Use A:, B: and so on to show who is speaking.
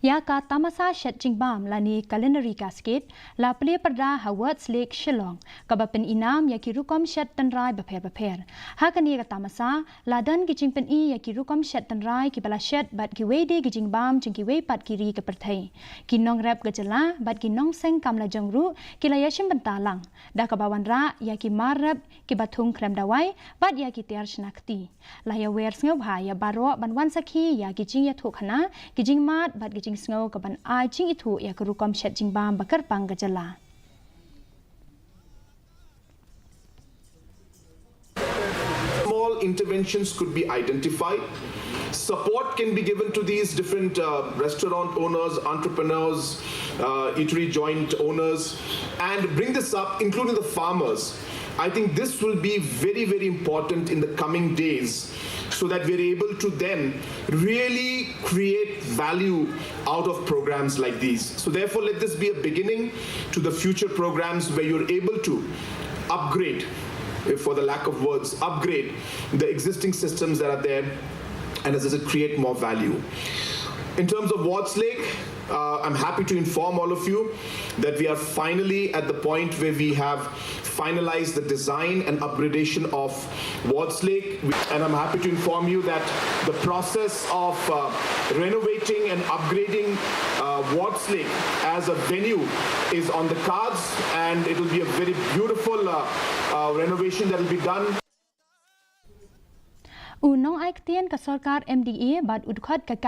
A: Yaka tamasa shet jingbam lani Culinary Cascade la Pyrda Howard's Lake Shillong kabapen inam yaki rukom shet tanrai baper hakani ka tamasa la dan ki jingpen I yaki rukom shet tanrai ki bala shet bat ki wede ki jingbam jing ki we pat kiri ka perthai ki nong rap ka Jylla bat ki nong seng kam la jongru ki la yashim bentalang da ka bawan ra yaki marab ki bathung krem dawai bat yaki ter shnakti la ya wer sngo bhaya baro banwan sakhi yaki jing ya thokhana ki jingmat bat ki snow kaban ai ching itu ya kerukom shet jingbam bakar pang ka Jylla.
B: Small interventions could be identified. Support can be given to these different restaurant owners, entrepreneurs, eatery joint owners, and bring this up, including the farmers. I think this will be very, very important in the coming days, so that we're able to then really create value out of programs like these. So therefore, let this be a beginning to the future programs where you're able to upgrade, for the lack of words, upgrade the existing systems that are there, and as I said, create more value. In terms of Wards Lake, I'm happy to inform all of you that we are finally at the point where we have finalized the design and upgradation of Wards Lake, and I'm happy to inform you that the process of renovating and upgrading Wards Lake as a venue is on the cards, and it will be a very beautiful renovation that will be done.
A: Unong ai ktien ka sarkar MDA bad udkhot ka